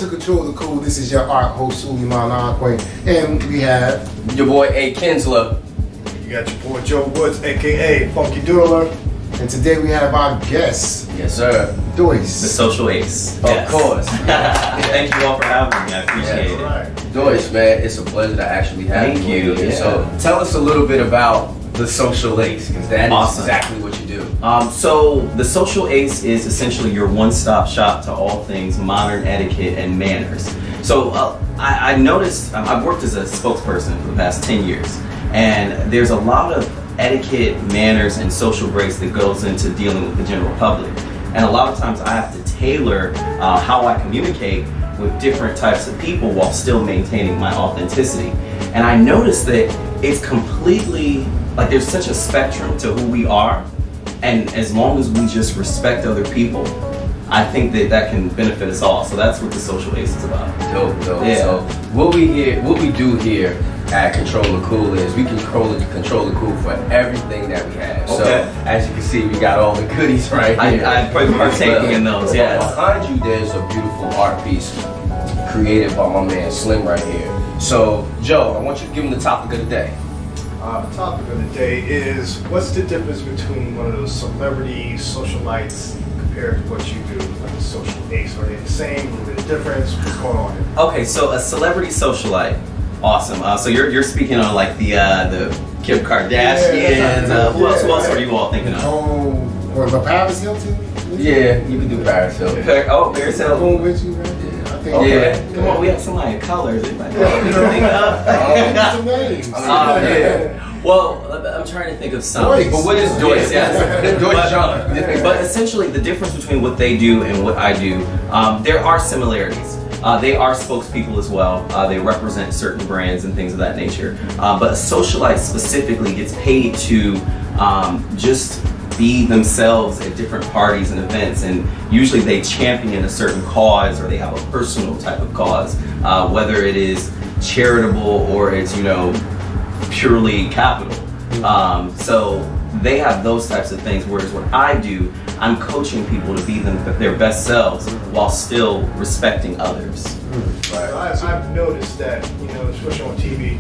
to Control the Cool. This is your art host, Suleiman Aquay. And we have your boy A. Kinsler. You got your boy Joe Woods, aka Funky Doodler. And today we have our guest. Yes, sir. Doice. The social ace. Of course. Thank you all for having me. I appreciate it. Right. Doice, man, it's a pleasure to actually have Thank you. here. Yeah. So tell us a little bit about the social ace, because that Awesome. is exactly what you do. So the social ace is essentially your one-stop shop to all things modern etiquette and manners. So I noticed, I've worked as a spokesperson for the past 10 years, and there's a lot of etiquette, manners, and social grace that goes into dealing with the general public. And a lot of times I have to tailor how I communicate with different types of people while still maintaining my authenticity. And I noticed that it's completely, like there's such a spectrum to who we are, and as long as we just respect other people, I think that that can benefit us all. So that's what the social ace is about. Dope. Yeah. So what we do here at Control the Cool is we control the cool for everything that we have. Okay. So as you can see, we got all the goodies right here. I'm partaking in those, yes. Behind you, there's a beautiful art piece created by my man Slim right here. So Joe, I want you to give him the topic of the day. The topic of the day is, what's the difference between one of those celebrity socialites compared to what you do, like a social ace? Are they the same? A little bit of difference? What's going on here? Okay, so a celebrity socialite, awesome. So you're speaking on like the Kim Kardashians. Who else are you all thinking of? Oh, or the Paris Hilton? Yeah, you can do Paris Hilton. Oh, Paris Who's Hilton. with you, man? I think Yeah. Come on, we have somebody of colors. Anybody Some names. yeah. Well, I'm trying to think of something. Doice. But what is Doice? Yes. Doice John. But essentially, the difference between what they do and what I do, there are similarities. They are spokespeople as well. They represent certain brands and things of that nature. But a socialite specifically gets paid to just be themselves at different parties and events, and usually they champion a certain cause, or they have a personal type of cause, whether it is charitable or it's purely capital. So they have those types of things, whereas what I do, I'm coaching people to be their best selves while still respecting others. Right. I've noticed that, especially on TV,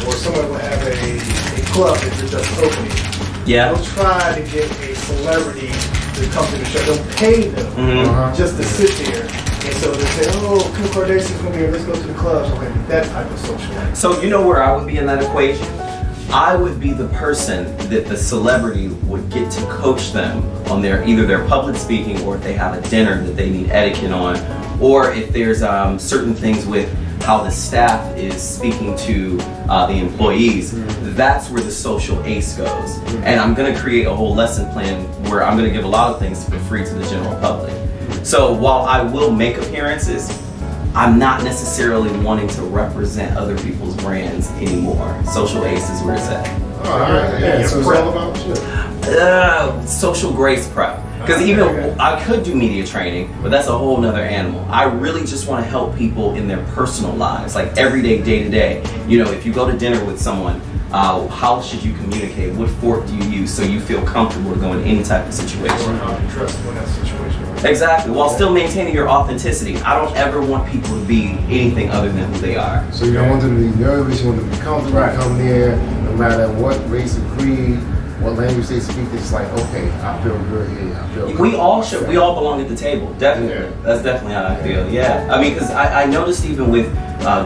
or someone will have a club that they're just opening. Yeah. They'll try to get a celebrity to come to the show. They'll pay them just to sit there. And so they say, oh, Kim Kardashian's going to be here. Let's go to the club. So like that type of socialite. So you know where I would be in that equation? I would be the person that the celebrity would get to coach them on either their public speaking, or if they have a dinner that they need etiquette on, or if there's certain things with how the staff is speaking to the employees. That's where the social ace goes. And I'm going to create a whole lesson plan where I'm going to give a lot of things for free to the general public. So while I will make appearances, I'm not necessarily wanting to represent other people's brands anymore. Social ace is where it's at. All right, yeah. So it's all about you. Social grace prep. Because even I could do media training, but that's a whole nother animal. I really just want to help people in their personal lives, like everyday, day to day. If you go to dinner with someone, how should you communicate? What fork do you use so you feel comfortable to go in any type of situation? Or how to trust in that situation. Exactly, while still maintaining your authenticity. I don't ever want people to be anything other than who they are. So you don't want them to be nervous, you want them to be comfortable coming there, no matter what race or creed, what language they speak. It's like, okay, I feel good here. I feel good. We all belong at the table, definitely. Yeah. That's definitely how I feel, yeah. I mean, because I noticed even with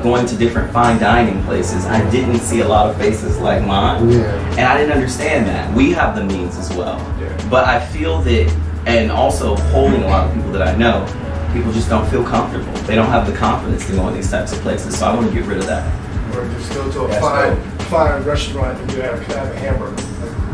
going to different fine dining places, I didn't see a lot of faces like mine. Yeah. And I didn't understand that. We have the means as well. Yeah. But I feel that, and also polling a lot of people that I know, people just don't feel comfortable. They don't have the confidence to go in these types of places. So I want to get rid of that. Or just go to a fine restaurant and you have a hamburger.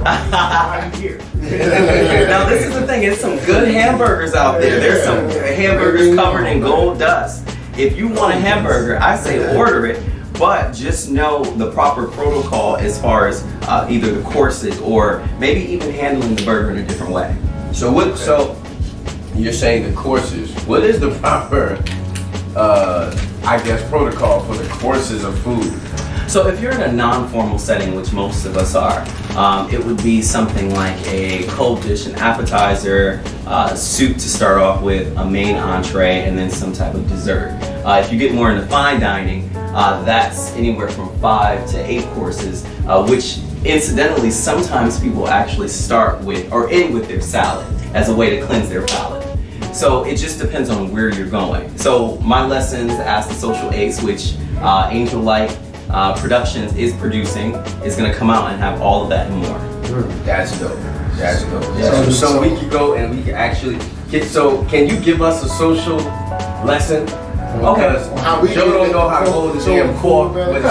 Why are you here? Now this is the thing, there's some good hamburgers out there. There's some hamburgers covered in gold dust. If you want a hamburger, I say order it, but just know the proper protocol as far as either the courses or maybe even handling the burger in a different way. So you're saying the courses. What is the proper, protocol for the courses of food? So if you're in a non-formal setting, which most of us are, it would be something like a cold dish, an appetizer, soup to start off with, a main entree, and then some type of dessert. If you get more into fine dining, that's anywhere from 5 to 8 courses, which incidentally, sometimes people actually start with or end with their salad as a way to cleanse their palate. So it just depends on where you're going. So my lessons as the social ace, which Angel Light Productions is producing, is going to come out and have all of that and more. That's dope. That's dope. Yeah. So we can go and we can actually get. So can you give us a social lesson? Okay. Joe don't know how to hold his damn cork, but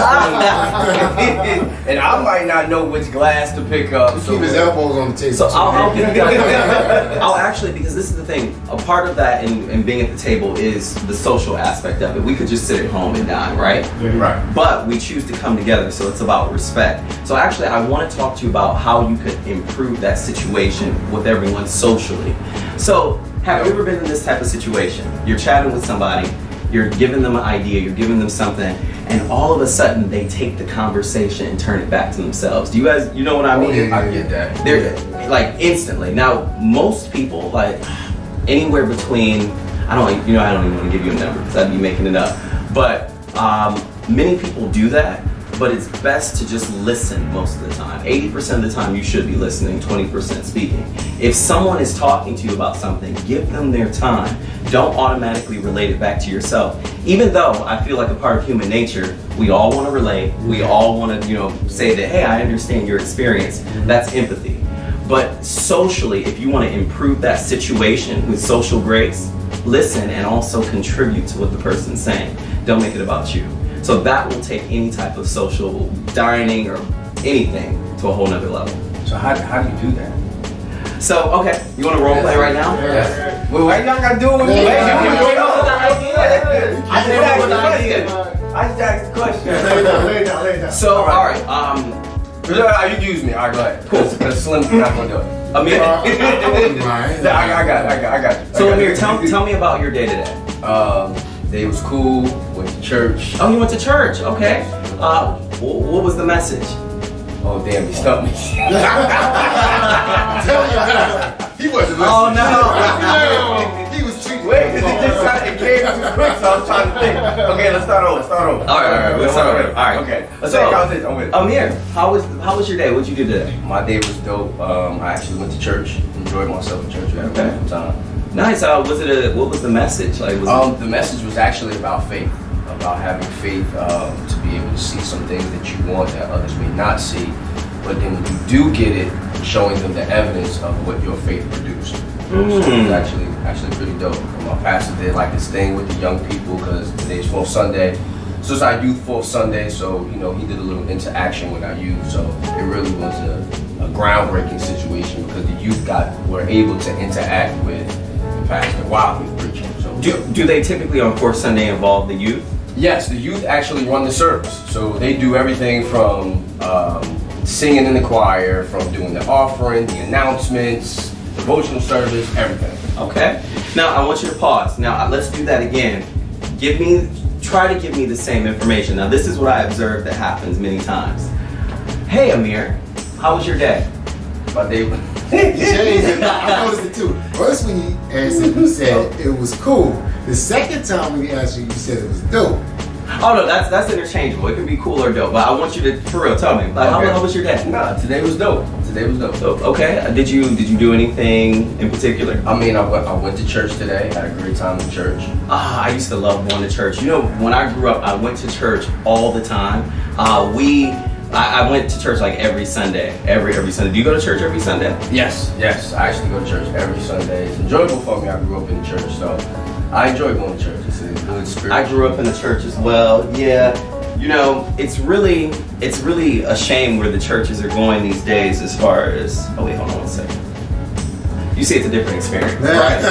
and I might not know which glass to pick up. Keep his elbows on the table. So I'll actually, because this is the thing, a part of that and being at the table is the social aspect of it. We could just sit at home and dine, right? Right. But we choose to come together, so it's about respect. So actually, I want to talk to you about how you could improve that situation with everyone socially. So have you ever been in this type of situation? You're chatting with somebody, you're giving them an idea, you're giving them something, and all of a sudden they take the conversation and turn it back to themselves. Do you guys, you know what I mean? I get that. They're like instantly. Now, most people, like anywhere between, I don't even want to give you a number because I'd be making it up. But many people do that, but it's best to just listen most of the time. 80% of the time you should be listening, 20% speaking. If someone is talking to you about something, give them their time. Don't automatically relate it back to yourself. Even though I feel like a part of human nature, we all want to relate. We all want to, say that, hey, I understand your experience. That's empathy. But socially, if you want to improve that situation with social grace, listen and also contribute to what the person's saying. Don't make it about you. So that will take any type of social dining or anything to a whole nother level. So how do you do that? So, okay, you want to role play right now? Yes. Well, why y'all gotta do it with me? I just asked the question. Lay it down. So, alright, you use me. Alright, go ahead. Cool. Because Slim's not gonna do it. Amir. I got you. So, Amir, tell me about your day today. Day was cool, went to church. Oh, you went to church, okay. What was the message? Oh, damn, he stumped me. He wasn't listening. Oh, no. He was treating Wait, because it came too quick, so I was trying to think. Okay, let's start over. All right, let's start over. All right. Okay, let's So, take conversation. I'm with it. Amir, how was your day? What'd you do today? My day was dope. I actually went to church, enjoyed myself in church. We had a wonderful time. Nice. What was the message? Like, The message was actually about faith, about having faith to be able to see some things that you want that others may not see. But then when you do get it, showing them the evidence of what your faith produced. So it was actually pretty dope. My pastor did like this thing with the young people because today's 4th Sunday. So it's our youth 4th Sunday, so he did a little interaction with our youth. So it really was a groundbreaking situation because the youth were able to interact with the pastor while he was preaching. So do they typically on 4th Sunday involve the youth? yes, the youth actually run the service. So they do everything from singing in the choir, from doing the offering, the announcements, devotional service, everything. Okay. Now I want you to pause. Now let's do that again. Try to give me the same information. Now this is what I observed that happens many times. Hey Amir, how was your day? My day was I noticed it too. First when you answered, you said it was cool. The second time when you answered, you said it was dope. Oh no, that's interchangeable. It can be cool or dope. But I want you to, for real, tell me. Like, how was your day? Nah, today was dope. Dope. Okay. Did you do anything in particular? I mean, I went to church today. Had a great time in church. I used to love going to church. When I grew up, I went to church all the time. I went to church like every Sunday. Every Sunday. Do you go to church every Sunday? Yes. I actually go to church every Sunday. It's enjoyable for me. I grew up in the church, so I enjoy going to church. It's a good spirit. I grew up in the church as well. Yeah. It's really a shame where the churches are going these days as far as, hold on one second. You see, it's a different experience. Right.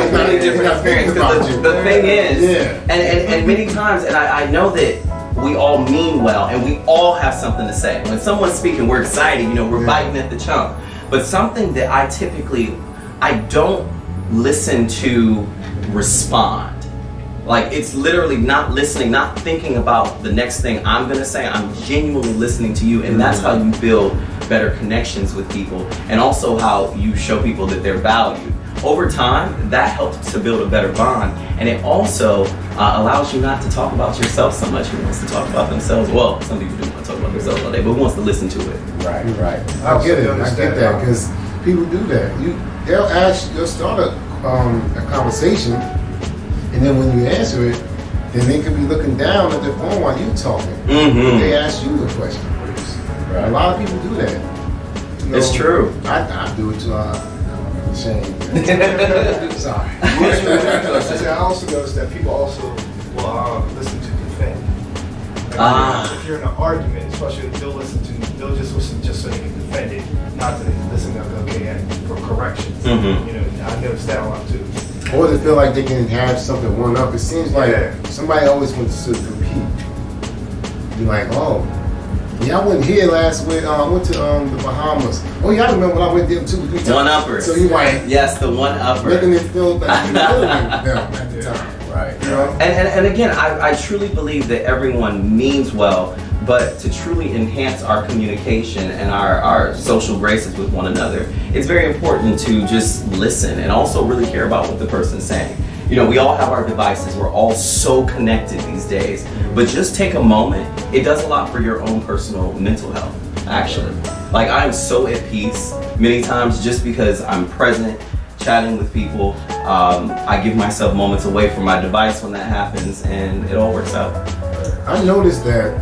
Completely different experience. The thing is, and many times, and I know that we all mean well, and we all have something to say. When someone's speaking, we're excited, we're biting at the chunk. But something that I don't listen to respond. Like, it's literally not listening, not thinking about the next thing I'm gonna say. I'm genuinely listening to you, and that's how you build better connections with people, and also how you show people that they're valued. over time, that helps to build a better bond. And it also allows you not to talk about yourself so much. Who wants to talk about themselves? Well, some people do want to talk about themselves all day, but who wants to listen to it? Right. I get that, because people do that. They'll start a conversation, and then when you answer it, then they could be looking down at their phone while you're talking. Mm-hmm. They ask you the question. Right. A lot of people do that. You know, It's true. I do it too. I'm ashamed. Sorry. I also noticed that people also will listen to defend. If you're in an argument, especially they'll just listen just so they can defend it, not to listen for corrections. Mm-hmm. You know, I noticed that a lot too. Or they feel like they can have something one up. It seems like somebody always wants to compete. You're like, oh, yeah, I went here last week. I went to the Bahamas. Oh yeah, I remember when I went there 2 or 3 times. One uppers. So you like, yes, the one upper. making it feel like you know them at the time. Right. You know? And again, I truly believe that everyone means well, but to truly enhance our communication and our social graces with one another, it's very important to just listen and also really care about what the person's saying. You know, we all have our devices. We're all so connected these days. But just take a moment. It does a lot for your own personal mental health, actually. Like, I am so at peace many times just because I'm present, chatting with people. I give myself moments away from my device when that happens, and it all works out. I noticed that,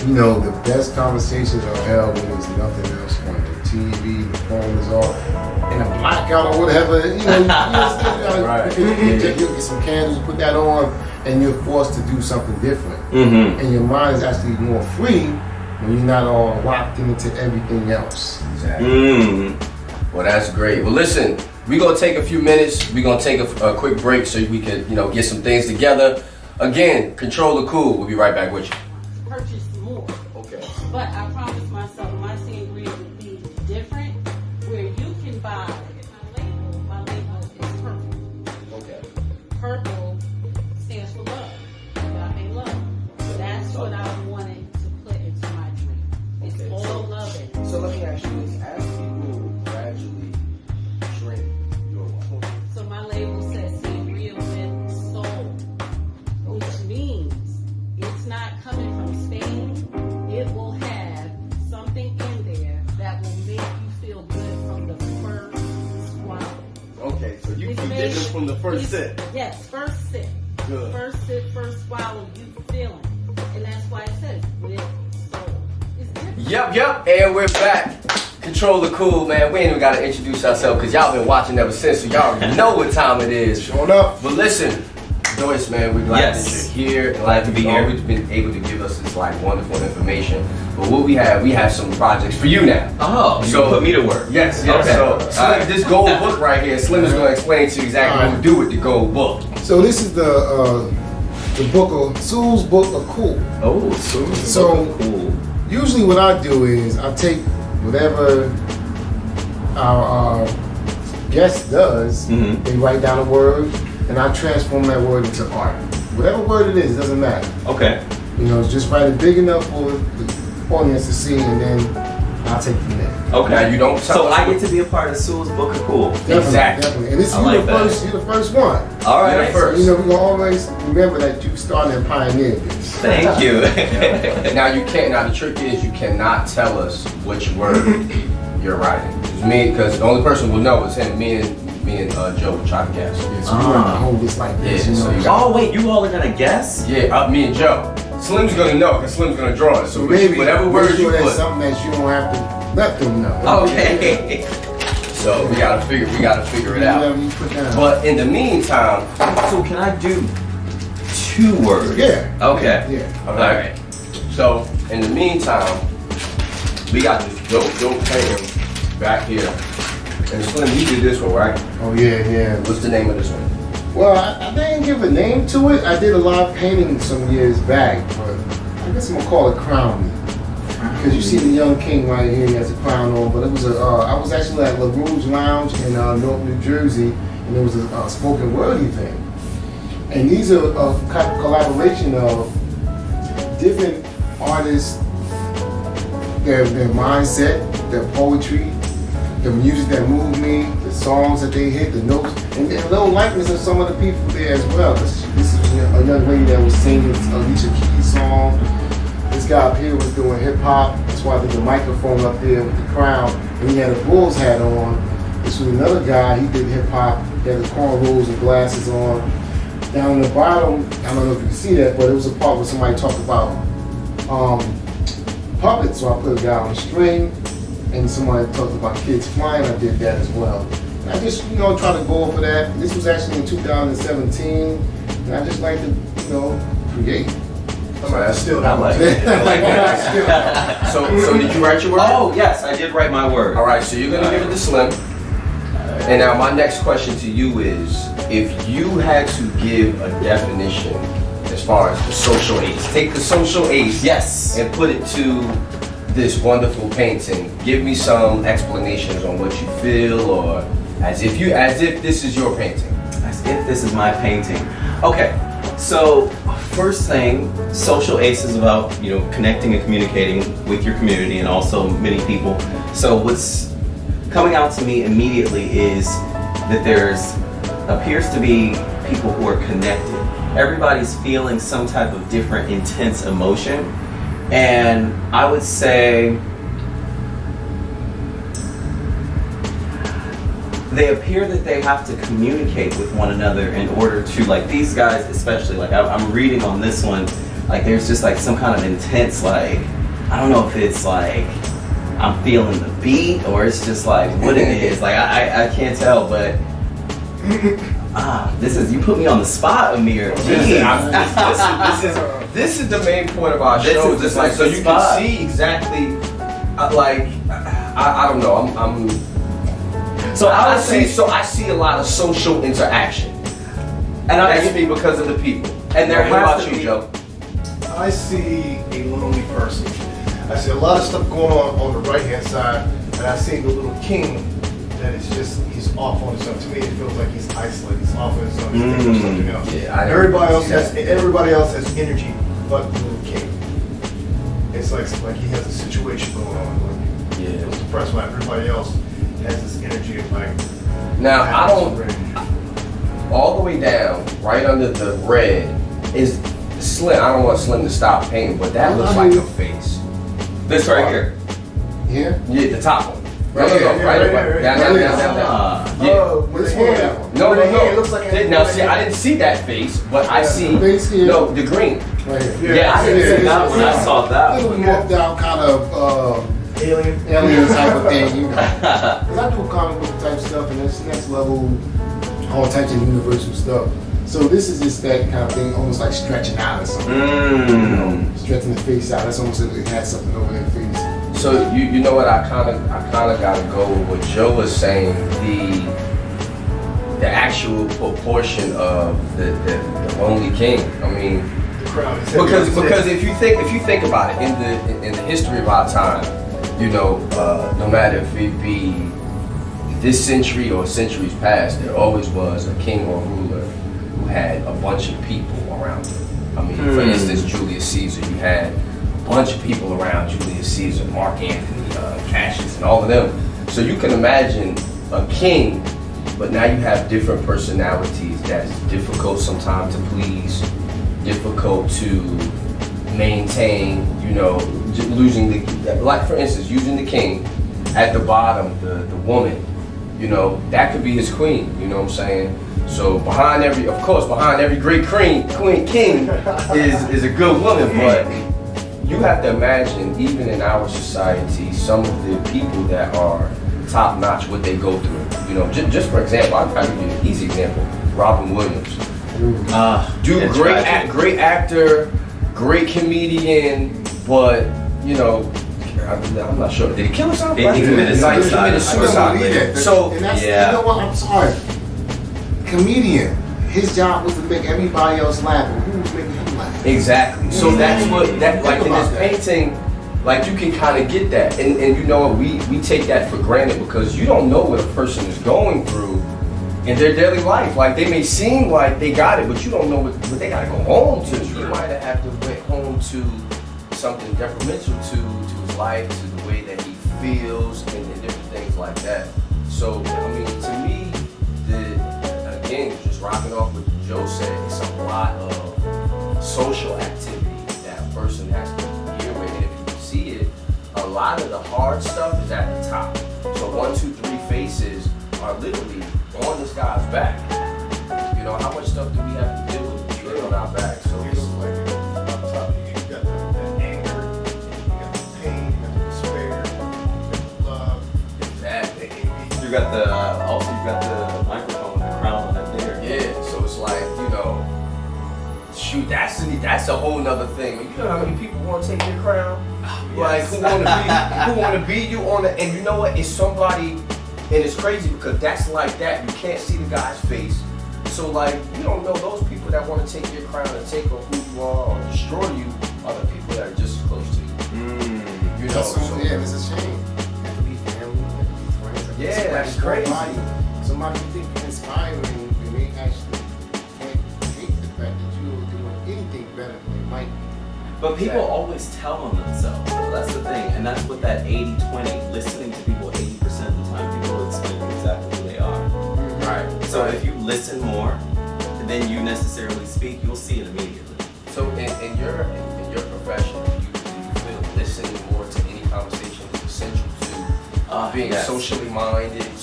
you know, the best conversations are held when there's nothing else on the TV, the phone is off, and a blackout or whatever. You know, Right. you get some candles, put that on, and you're forced to do something different. Mm-hmm. And your mind is actually more free when you're not all locked into everything else. Exactly. Mm. Well, that's great. Well, listen, we're going to take a few minutes. We're going to take a quick break so we can, get some things together. Again, control the cool. We'll be right back with you. Purchase more. Okay. But I promised myself my same grade would be different, where you can buy my label is purple. Okay. Purple stands for love. Agape love. That's what I wanted to put into my drink. It's Okay, all loving. So let me ask you this. As people gradually drink your water, So my label says sangria with soul, which means it's not coming from Spain. It will have something in there that will make you feel good from the first swallow. okay, so you It's did made- this from the first it's- sip. Yes, first sip. Good. First sip, first swallow, you feeling. And that's why it says with soul. It's different. Yep, and we're back. Control the cool, man. We ain't even got to introduce ourselves because y'all been watching ever since, so y'all already know what time it is. Showing up. But listen, Doice, man, we're glad Yes. that you're here. Glad to be you've here. always been able to give us this wonderful information. But what we have some projects for you now. Oh, so put me to work. Yes. Okay. So Slim, Alright. this gold book right here, Slim is going to explain to you exactly what to do with the gold book. So this is the book of Sue's Book of Cool. Oh, So- cool. Usually what I do is I take whatever our guest does, Mhm. they write down a word, and I transform that word into art. Whatever word it is, it doesn't matter. Okay. You know, just write it big enough for the audience to see, and then I'll take it from there. Okay. Now, you don't tell So us I what- get to be a part of Sue's Book of Cool. Exactly. Definitely. And this I you're like the that. first. You're the first one. All You're right. the first. You know, we're gonna always remember that you started and pioneered this. Thank you. Now you can't. Now the trick is you cannot tell us which word you're writing. It's me, because the only person will know is him. Me and Joe will try to guess. Yeah, so you have to hold this like this. Yeah, you so know. you got- Oh wait, you all are gonna guess? Yeah, me and Joe. Slim's gonna know because Slim's gonna draw it. So maybe whatever make words you sure that's put. something that you don't have to let them know. Okay. So we gotta figure it out. Whatever you put down. But in the meantime, So can I do 2 words? Yeah. Okay. Yeah. All right. So in the meantime, we got this dope painting back here. And Slim, you did this one, right? Oh yeah. What's the name of this one? Well, I didn't give a name to it. I did a live painting some years back, but I guess I'm gonna call it Crown Me. Because you see the young king right here, he has a crown on. But it was I was actually at La Rouge Lounge in North New Jersey, and there was a spoken word event. And these are a collaboration of different artists, their mindset, their poetry, the music that moved me, the songs that they hit, the notes, and a little likeness of some of the people there as well. This is a young lady that was singing Alicia Keys' song. This guy up here was doing hip hop. That's why there's a microphone up there with the crown, and he had a Bulls hat on. This was another guy, he did hip hop, he had the cornrows and glasses on. Down the bottom, I don't know if you can see that, but it was a part where somebody talked about puppets, so I put a guy on a string, and somebody talked about kids flying, I did that as well. And I just, try to go for that. This was actually in 2017, and I just like to, create. So that's still not like it. So did you write your word? Oh, yes, I did write my word. All right, so you're gonna give it to Slim. And now my next question to you is, if you had to give a definition as far as the social ace, take the social ace, Yes. and put it to this wonderful painting. Give me some explanations on what you feel, or as if this is your painting. As if this is my painting. Okay, so first thing, social ace is about, connecting and communicating with your community and also many people. So what's coming out to me immediately is that appears to be people who are connected. Everybody's feeling some type of different intense emotion, and I would say they appear that they have to communicate with one another in order to, like, these guys especially, like I'm reading on this one, like there's just like some kind of intense, like, I don't know if it's like I'm feeling the beat or it's just like what it is. Like I can't tell, but you put me on the spot, Amir. This is the main point of our This show. is Just the like so you spot. can see exactly, I don't know. So I would say, I see a lot of social interaction, and that's me because of the people. And there what has about to you, be- Joe? I see a lonely person. I see a lot of stuff going on the right-hand side, and I see the little king that is just, he's off on his own. To me, it feels like he's isolated. He's off on his own. He's thinking of something else. Yeah, I everybody else yeah. has energy, but the little king. It's like he has a situation going on. Like, Yeah. he was depressed when everybody else has this energy of like. Now I don't. Ready. All the way down, right under the red, is Slim. I don't want Slim to stop painting, but that looks like a face. this right here. Here? Yeah, the top one. Right here, yeah, right right away. here, Down. right Yeah. With This the one or hand. that one? No. With the hand, it looks like a Now see, I didn't see that face, but I see. Face here. No, the green. Right here. Yeah, I didn't see that it's when I a saw that. little warped out kind of Alien. alien type of thing, Because I do comic book type stuff, and that's next level, all types of universal stuff. So this is just that kind of thing, almost like stretching out or something. Stretching the face out. That's almost like it had something over their face. So you know what? I kind of gotta go with what Joe was saying. The actual proportion of the lonely king. I mean. The crowd is Because if you think about it, in the history of our time, no matter if it be this century or centuries past, there always was a king or ruler who had a bunch of people around him. I mean, for instance, Julius Caesar, you had a bunch of people around Julius Caesar, Mark Antony, Cassius, and all of them. So you can imagine a king, but now you have different personalities that's difficult sometimes to please, difficult to maintain, losing like for instance, using the king at the bottom, the woman, that could be his queen, you know what I'm saying? So behind every great king is a good woman, but you have to imagine, even in our society, some of the people that are top notch, what they go through. Just for example, I'll give you an easy example, Robin Williams. Great actor, great comedian, but I'm not sure. Did he kill himself? He committed suicide. So and that's, yeah. you know what? I'm sorry. Comedian. His job was to make everybody else laugh, but who was making him laugh? exactly. So that's what in this painting, like you can kind of get that, and we take that for granted because you don't know what a person is going through in their daily life. Like they may seem like they got it, but you don't know what they got to go home to. You might have had to went home to something detrimental to his life, to the way that he feels, and different things like that. So I mean, to me, just rocking off what Joe said, it's a lot of social activity that a person has to deal with. And if you see it, a lot of the hard stuff is at the top. So 1, 2, 3 faces are literally on this guy's back. You know, how much stuff do we have to deal with being on our back? So You know, like up top, you got the anger, you got the pain, you got the despair, you got the love, exactly. the envy. You got the also you got the microphone, the crown on that there. Yeah, so it's like, you know, shoot, that's a whole nother thing. You know how many people want to take your crown? Like, Yes. who want to be you on the, and you know what, it's somebody, and it's crazy because that's like that, you can't see the guy's face, so like, you don't know those people that want to take your crown and take on who you are or destroy you are the people that are just as close to you. You know, That's so, yeah, it's a shame. You have to be family, you have to be friends. Like, Yeah, somebody that's go crazy. by you, somebody you think you're inspiring, and they actually can't hate the fact that you're doing anything better than they might be. But people Exactly. always tell on themselves. So that's the thing. And that's what that 80-20, listening to people 80% of the time, people will explain exactly who they are. right. So if you listen more than you necessarily speak, you'll see it immediately. So in your profession, do you feel listening more to any conversation is essential to being Yes. socially minded, having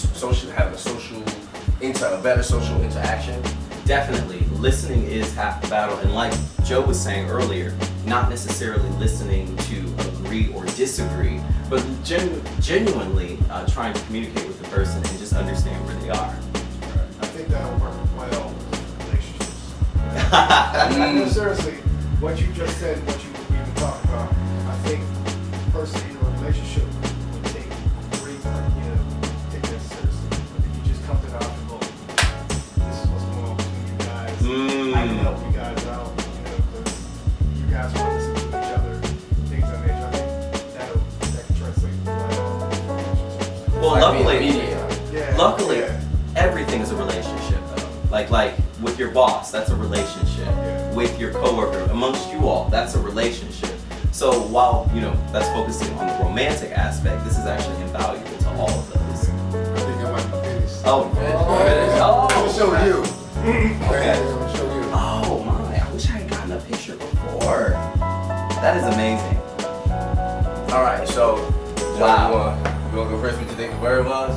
a better social interaction? Definitely, listening is half the battle. And like Joe was saying earlier, not necessarily listening to agree or disagree, but genuinely trying to communicate with the person and just understand where they are. I think that'll work well with relationships. No, seriously, what you just said, what you've been talking about, I think the person in a relationship would take great, take that seriously. If you just come to the house and go, this is what's going on between you guys. I can help you guys out, because you guys want to listen to each other, things of that nature. I think that can translate well. Well, Like luckily, being mediator. Yeah. luckily, Yeah. everything is a relationship though. Like with your boss, that's a relationship. Yeah. With your coworker, amongst you all, that's a relationship. So while, that's focusing on the romantic aspect, this is actually invaluable to all of those. I think I might be finished. Oh, I'm gonna show you. Okay. I'm gonna show you. Oh my, I wish I had gotten a picture before. That is amazing. All right, so Wow. you want to go first? What you think the word was?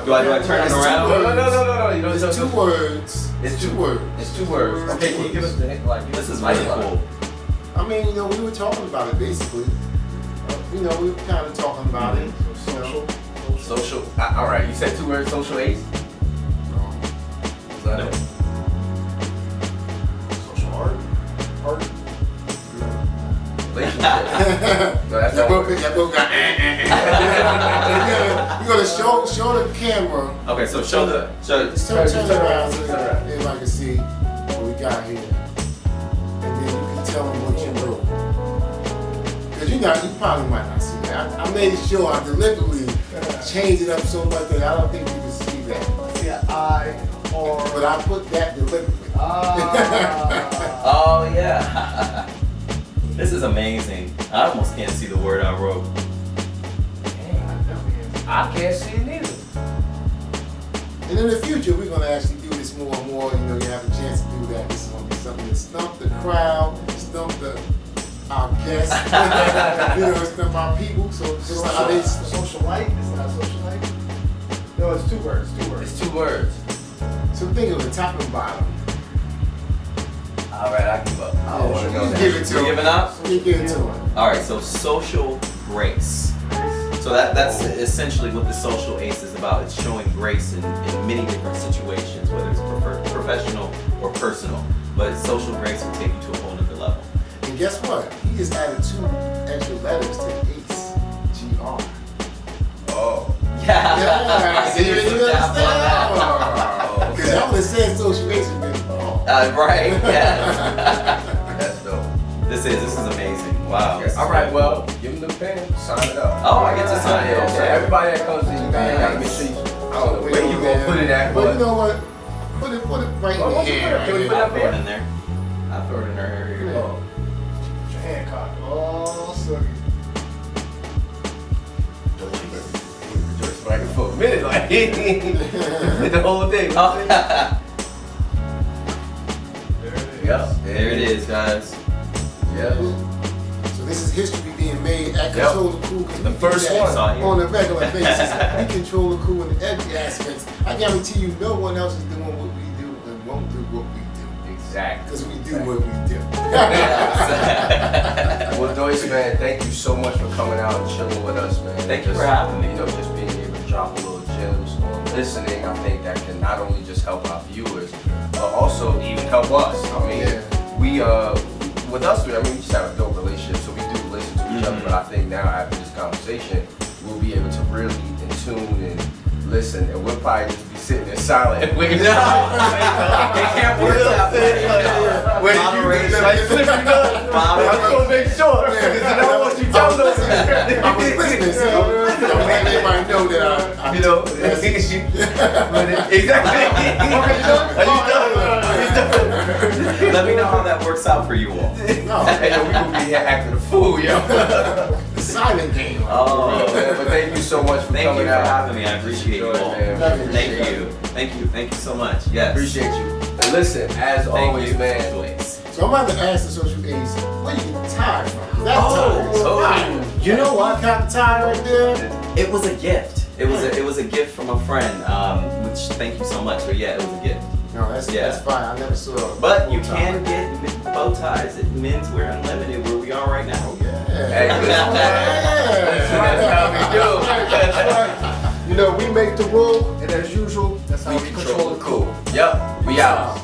Do I turn it around? No. You know, It's it's two words. It's two words. It's 2 words. Okay, can you give us the hint? Like, This is really cool. I mean, we were talking about it basically. We were kind of talking about it. Social. All right, you said 2 words. Social ace. Is that No. it? Social art. Relationship. No, that's That not. book got. You're gonna show the camera. Okay, so show the. Just turn around so that everybody can see what we got here, and then you can tell them what you wrote. Cause you probably might not see that. I made sure I deliberately changed it up so much that I don't think you can see that. Yeah, But I put that deliberately. Oh yeah. This is amazing. I almost can't see the word I wrote. I can't see it neither. And in the future, we're gonna actually do this more and more. You have a chance to do that. This is gonna be something to stump the crowd, stump our guests, stump our people. So just like how they. Socialite? It's not socialite? No, it's 2 words. It's 2 words. So think of the top and bottom. All right, I give up. I don't want to know You that. give it to You him. giving up? You give it to him. All right, so social grace. So that's essentially what the social ace is about. It's showing grace in many different situations, whether it's professional or personal. But social grace will take you to a whole nother level. And guess what? He just added 2 extra letters to ACE. GR. Oh. Yeah. See, you understand? Oh, Because I would have said social ace and been Right, yes. That's dope. This is amazing. Wow. Okay. All right, well, give him the pen, sign it up. Oh, I get to sign it. Yeah, so Okay. everybody that comes in, you gotta make sure you, I don't know where you gonna put it at, But but you know what? Put it right Well, in what's the it air. for? Can we put it I'll up throw it here? in there. I'll throw it in her area. Yeah. Put your hand cocked. Oh, sorry. just like for a minute, like the whole thing. Oh. is, guys. Yeah. So this is history being made at Yep. Control the Cool. 'Cause The we do first that one. on a regular basis. We control the cool in every aspect. I guarantee you, no one else is doing what we do and won't do what we do. Exactly. Because we do what we do. Well, Doice, man, thank you so much for coming out and chilling with us, man. Thank you for having me. You know, just being able to drop a little gems on listening, I think that can not only just help our viewers, but also even help us. I mean, we with us, I mean, we just have a dope relationship, so we do listen to each other. But I think now after this conversation, we'll be able to really in tune and listen, and we'll probably just be sitting there silent and waiting. It can't work that way. Wait, Moderation. you like slippery gun? I'm gonna make sure. Because you know what you tell them. I was listening, so don't let anybody know that I You know, exactly. Let me know how that works out for you all. No, Hey, yo, we gonna be here acting a fool, yo. the silent game. Oh, But thank you so much for thank you coming for out. having me. I appreciate you all. Thank you so much. Yes. Appreciate you. And listen, as Thank always, you, man. Doice. So I'm about to ask the social aides, where you get the tie from? That tie is fire. You know what? You got the tie right there? It was a gift. It was a gift from a friend. Which thank you so much. But yeah, it was a gift. No, that's fire. I never saw a But you bow tie can like get bow ties at Menswear Unlimited, where we are right now. that. Hey, Yeah. listen, that's how we do. That's right. You know, we make the rule, and as usual, that's how we control the cool. Yep, we out.